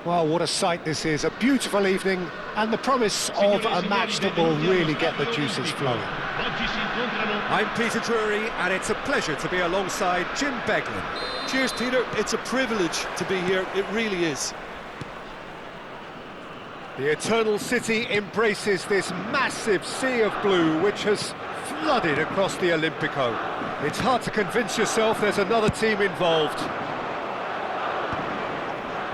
Well, what a sight this is, a beautiful evening, and the promise of a match that will really get the juices flowing. I'm Peter Drury, and it's a pleasure to be alongside Jim Beglin. Cheers, Peter. It's a privilege to be here. It really is. The Eternal City embraces this massive sea of blue which has flooded across the Olimpico. It's hard to convince yourself there's another team involved.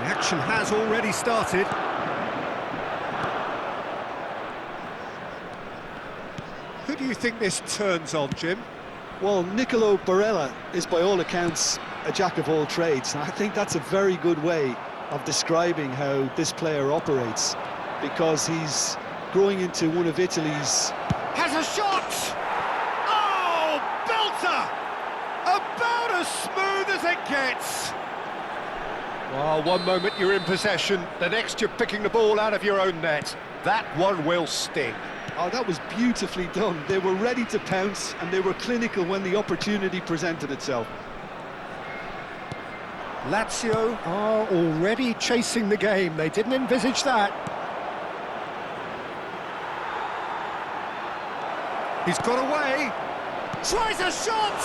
The action has already started. Who do you think this turns on, Jim? Well, Nicolo Barella is by all accounts a jack of all trades. And I think that's a very good way of describing how this player operates, because he's growing into one of Italy's... Has a shot! Oh, belter! About as smooth as it gets! Well, one moment you're in possession, the next you're picking the ball out of your own net. That one will sting. Oh, that was beautifully done. They were ready to pounce, and they were clinical when the opportunity presented itself. Lazio are already chasing the game. They didn't envisage that. He's got away. Tries a shot!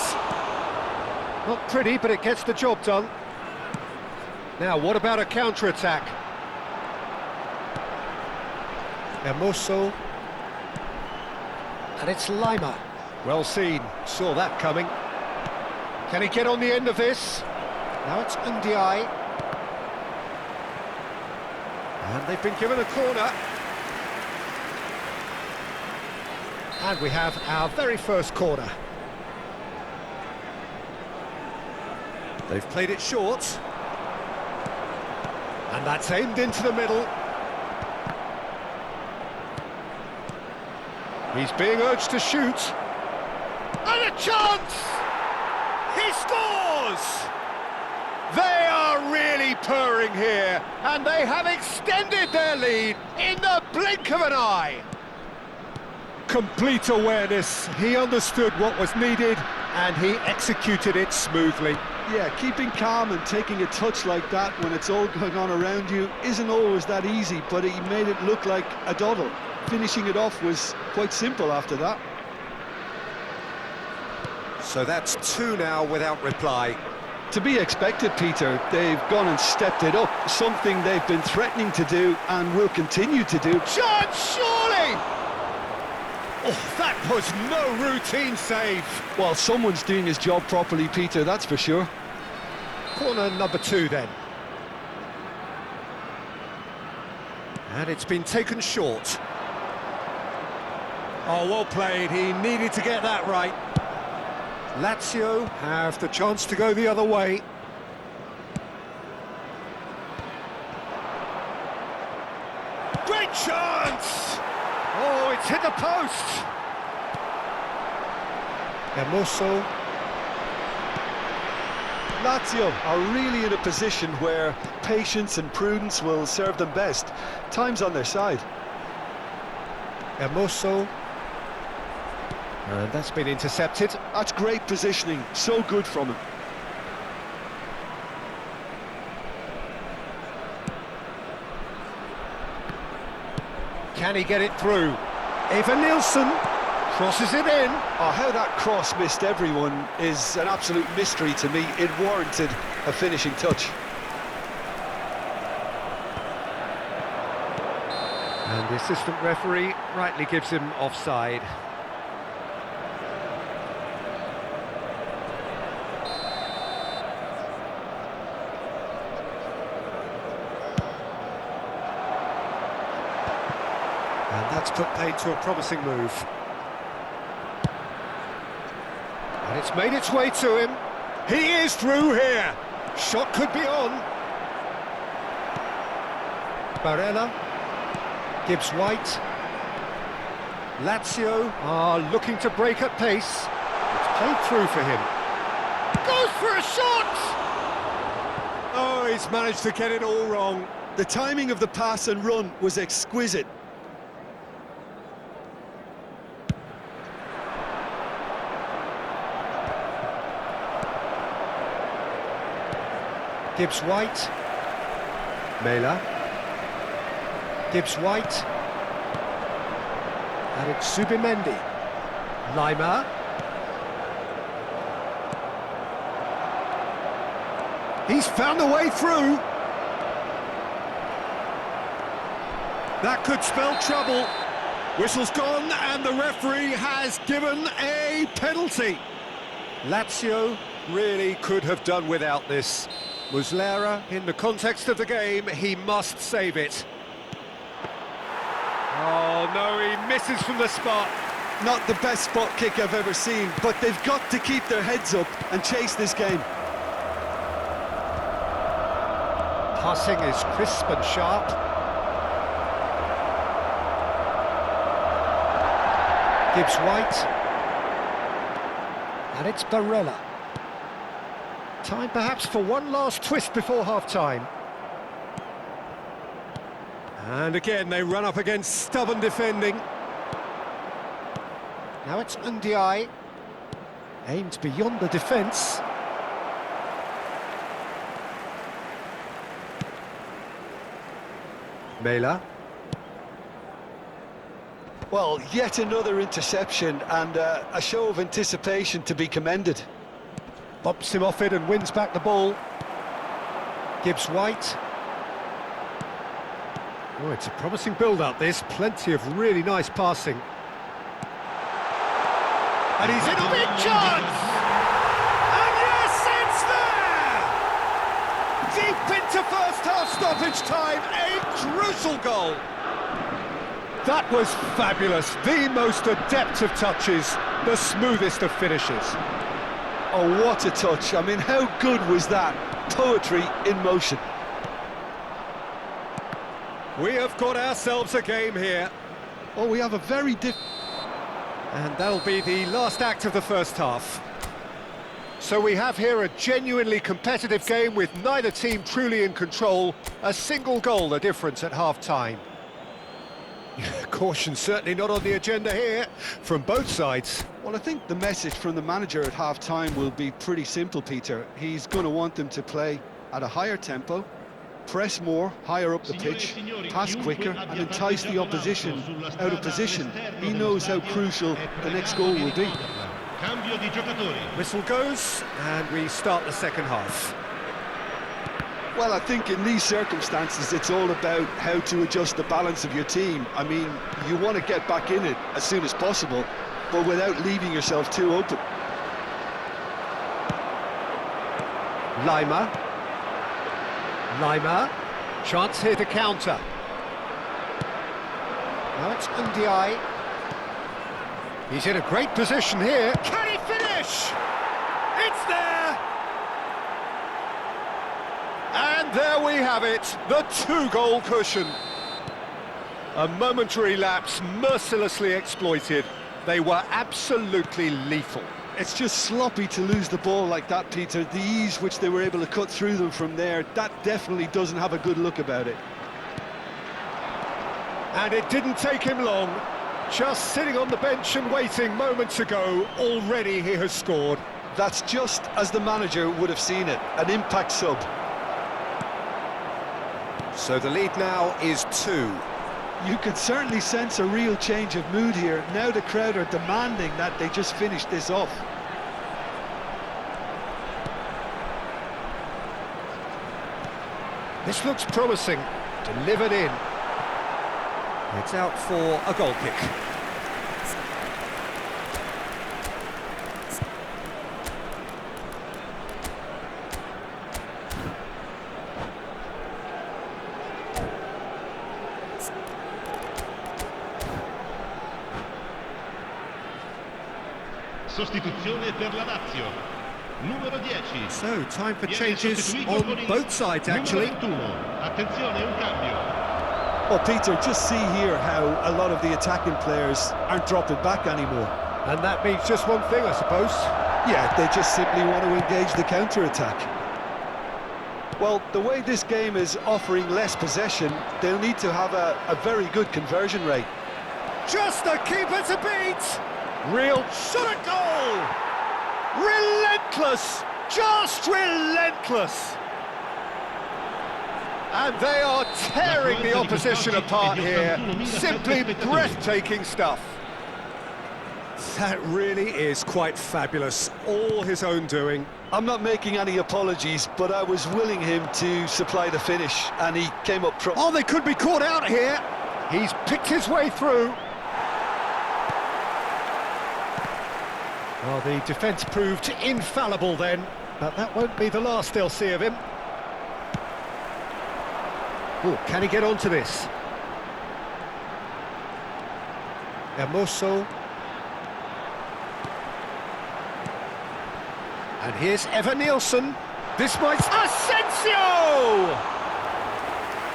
Not pretty, but it gets the job done. Now, what about a counter-attack? Hermoso. And it's Lima. Well seen, saw that coming. Can he get on the end of this? Now it's Ndiaye. And they've been given a corner. And we have our very first corner. They've played it short. And that's aimed into the middle. He's being urged to shoot. And a chance! He scores! They are really purring here, and they have extended their lead in the blink of an eye. Complete awareness. He understood what was needed, and he executed it smoothly. Yeah, keeping calm and taking a touch like that when it's all going on around you isn't always that easy, but he made it look like a doddle. Finishing it off was quite simple after that. So that's two now without reply. To be expected, Peter. They've gone and stepped it up, something they've been threatening to do and will continue to do. Chance, surely! Oh, that was no routine save. Well, someone's doing his job properly, Peter, that's for sure. Corner number 2 then. And it's been taken short. Oh, well played. He needed to get that right. Lazio have the chance to go the other way. Great chance! Oh, it's hit the post! Hermoso. Lazio are really in a position where patience and prudence will serve them best. Time's on their side. Hermoso. And that's been intercepted. That's great positioning, so good from him. Can he get it through? Eva Nilsson crosses it in. Oh, how that cross missed everyone is an absolute mystery to me. It warranted a finishing touch. And the assistant referee rightly gives him offside. And that's put paid to a promising move. And it's made its way to him. He is through here. Shot could be on. Barella. Gibbs White. Lazio are looking to break at pace. It's played through for him. Goes for a shot! Oh, he's managed to get it all wrong. The timing of the pass and run was exquisite. Gibbs White. Mela. Gibbs White. And it's Zubimendi. Lima. He's found a way through. That could spell trouble. Whistle's gone and the referee has given a penalty. Lazio really could have done without this. Muslera, in the context of the game, he must save it. Oh no, he misses from the spot. Not the best spot kick I've ever seen, but they've got to keep their heads up and chase this game. Passing is crisp and sharp. Gibbs White. And it's Barella. Time perhaps for one last twist before half-time. And again, they run up against stubborn defending. Now it's Ndiaye. Aimed beyond the defence. Mela. Well, yet another interception and a show of anticipation to be commended. Bumps him off it and wins back the ball. Gibbs White. Oh, it's a promising build-up, this. Plenty of really nice passing. And he's in a big chance! And yes, it's there! Deep into first-half stoppage time, a crucial goal! That was fabulous. The most adept of touches, the smoothest of finishes. Oh, what a touch. I mean, how good was that? Poetry in motion. We have got ourselves a game here. Oh, we have a very And that'll be the last act of the first half. So we have here a genuinely competitive game with neither team truly in control. A single goal the difference at half-time. Caution certainly not on the agenda here from both sides. Well, I think the message from the manager at half-time will be pretty simple, Peter. He's going to want them to play at a higher tempo, press more, higher up the pitch, pass quicker and entice the opposition out of position. He knows how crucial the next goal will be. Whistle goes and we start the second half. Well, I think in these circumstances it's all about how to adjust the balance of your team. I mean, you want to get back in it as soon as possible, but without leaving yourself too open. Lima. Chance here to counter. Now it's Ndiaye. He's in a great position here. Can he finish? It's there! And there we have it, the two-goal cushion. A momentary lapse mercilessly exploited. They were absolutely lethal. It's just sloppy to lose the ball like that, Peter. The ease which they were able to cut through them from there, that definitely doesn't have a good look about it. And it didn't take him long. Just sitting on the bench and waiting moments ago, already he has scored. That's just as the manager would have seen it, an impact sub. So the lead now is 2. You can certainly sense a real change of mood here. Now the crowd are demanding that they just finish this off. This looks promising. Delivered in. It's out for a goal kick. Sostituzione per la Lazio. Numero 10. So, time for changes on both sides, actually. Attenzione, un cambio. Well, Peter, just see here how a lot of the attacking players aren't dropping back anymore. And that means just one thing, I suppose. Yeah, they just simply want to engage the counter-attack. Well, the way this game is offering less possession, they'll need to have a very good conversion rate. Just the keeper to beat! Real shot at goal! Relentless! Just relentless! And they are tearing the opposition apart here. Simply breathtaking stuff. That really is quite fabulous. All his own doing. I'm not making any apologies, but I was willing him to supply the finish, and he came up front. Oh, they could be caught out here. He's picked his way through. Well, the defence proved infallible then, but that won't be the last they'll see of him. Oh, can he get onto this? Hermoso. And here's Evan Nielsen. This might... Asensio!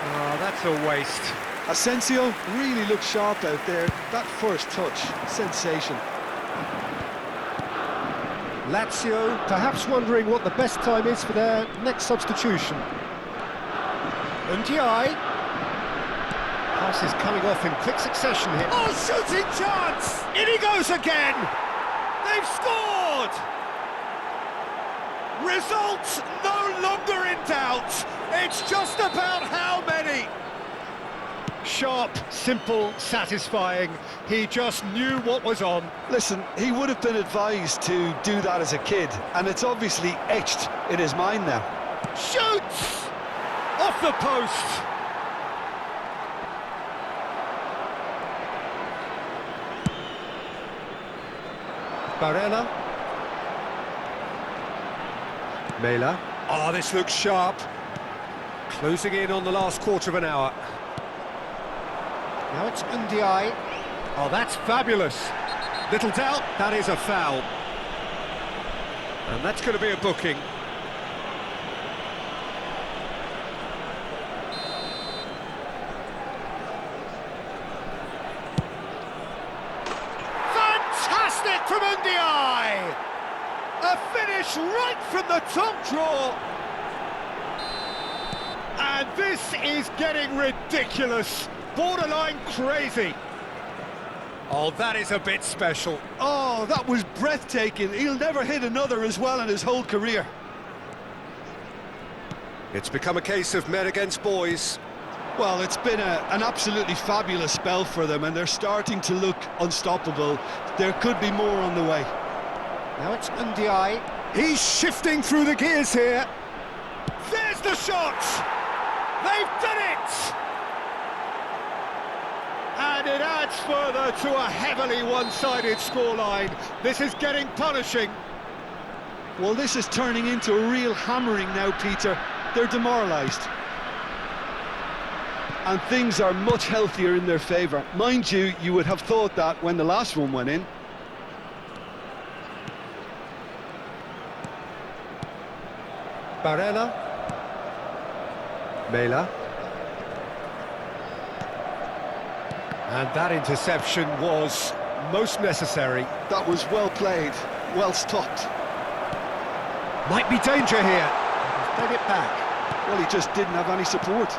Oh, that's a waste. Asensio really looked sharp out there. That first touch, sensation. Lazio perhaps wondering what the best time is for their next substitution. Ndiaye. Pass is coming off in quick succession here. Oh, shooting chance! In he goes again! They've scored! Results no longer in doubt. It's just about how many. Sharp, simple, satisfying. He just knew what was on. Listen, he would have been advised to do that as a kid, and it's obviously etched in his mind now. Shoots! Off the post! Barella. Mela. Oh, this looks sharp. Closing in on the last quarter of an hour. Now it's Ndiaye. Oh, that's fabulous. Little doubt, that is a foul. And that's going to be a booking. Fantastic from Ndiaye! A finish right from the top draw. And this is getting ridiculous. Borderline crazy. Oh, that is a bit special. Oh, that was breathtaking. He'll never hit another as well in his whole career. It's become a case of men against boys. Well, it's been an absolutely fabulous spell for them, and they're starting to look unstoppable. There could be more on the way. Now it's Ndiaye. He's shifting through the gears here. There's the shot! They've done it! And it adds further to a heavily one-sided scoreline. This is getting punishing. Well, this is turning into a real hammering now, Peter. They're demoralised. And things are much healthier in their favour. Mind you, you would have thought that when the last one went in. Barella. Mela. And that interception was most necessary. That was well played, well stopped. Might be danger here. He's played it back. Well, he just didn't have any support.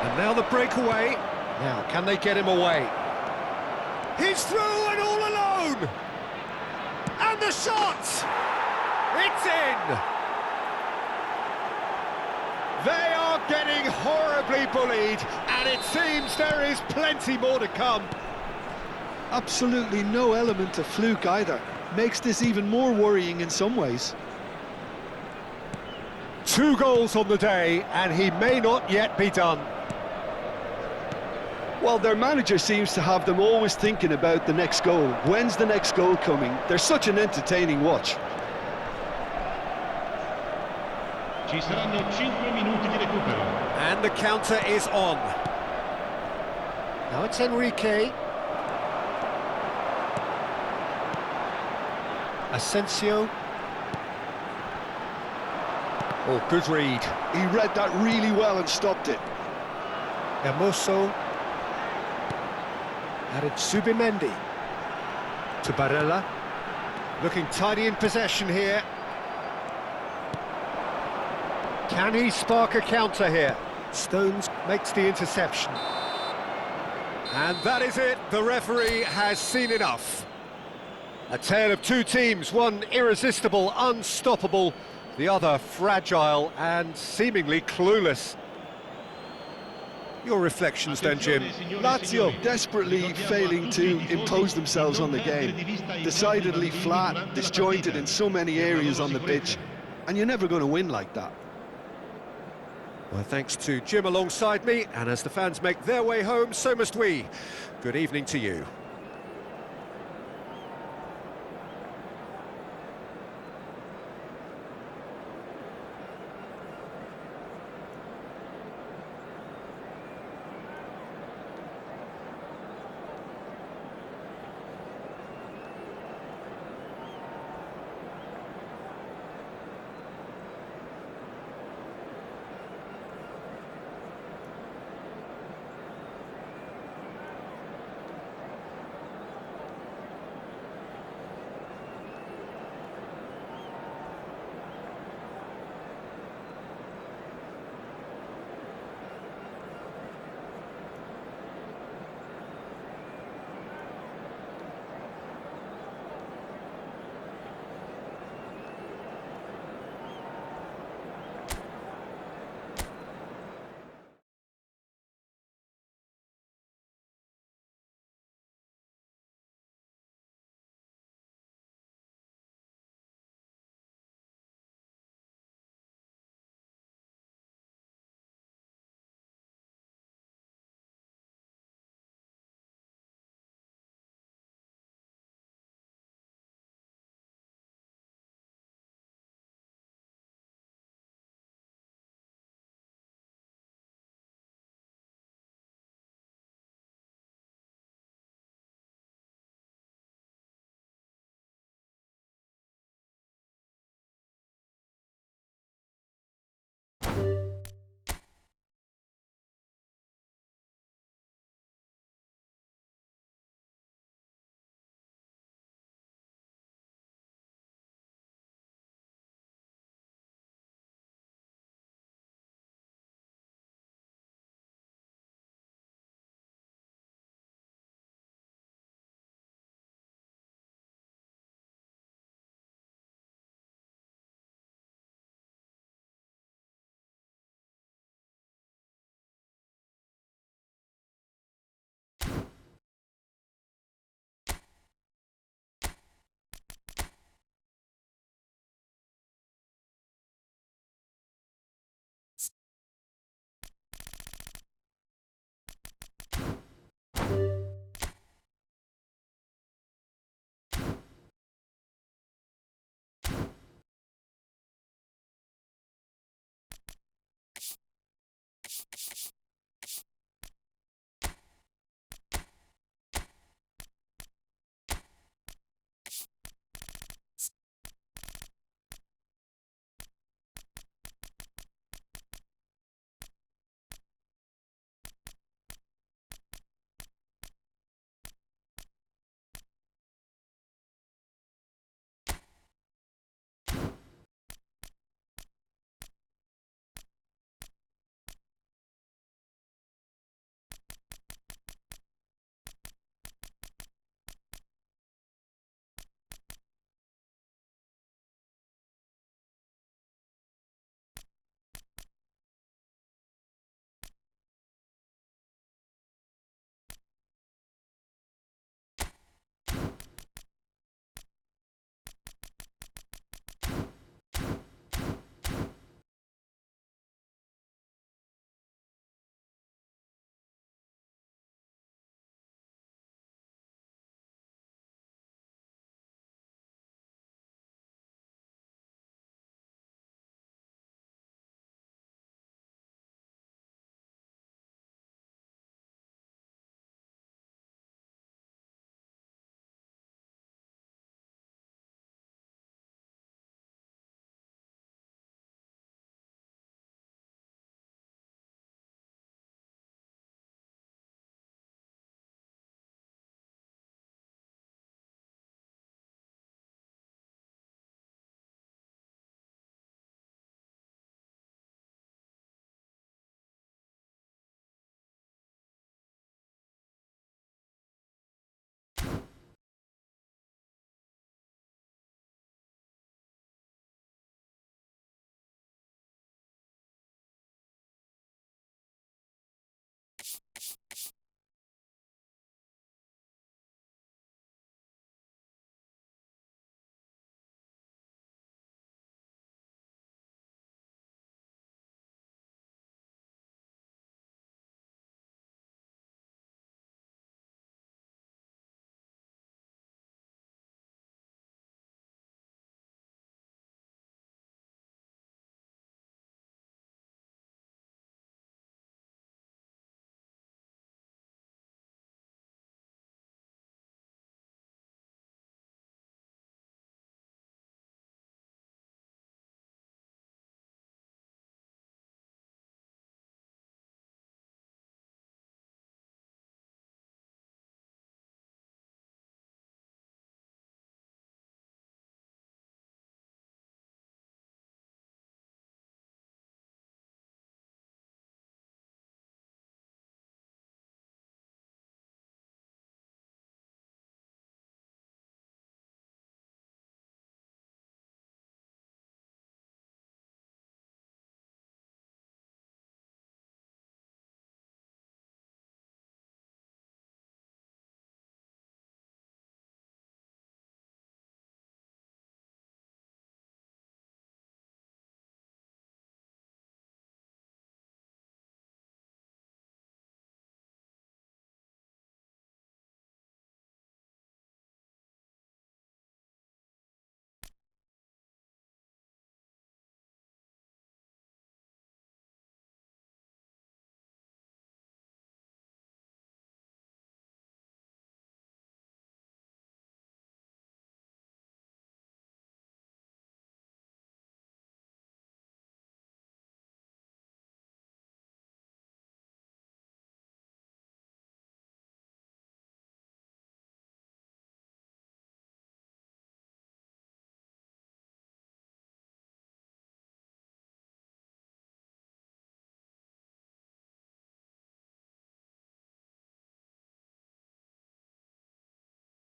And now the breakaway. Now, can they get him away? He's through and all alone. And the shot! It's in! They are getting horribly bullied, and it seems there is plenty more to come. Absolutely no element of fluke either. Makes this even more worrying in some ways. 2 goals on the day, and he may not yet be done. Well, their manager seems to have them always thinking about the next goal. When's the next goal coming? They're such an entertaining watch. Ci saranno 5 minuti di recupero. And the counter is on. Now it's Enrique. Asensio. Oh, good read. He read that really well and stopped it. Hermoso. Added Subimendi. To Barella. Looking tidy in possession here. Can he spark a counter here? Stones makes the interception. And that is it. The referee has seen enough. A tale of 2 teams, one irresistible, unstoppable, the other fragile and seemingly clueless. Your reflections then, Jim? Lazio desperately failing to impose themselves on the game. Decidedly flat, disjointed in so many areas on the pitch, and you're never going to win like that. Well, thanks to Jim alongside me, and as the fans make their way home, so must we. Good evening to you.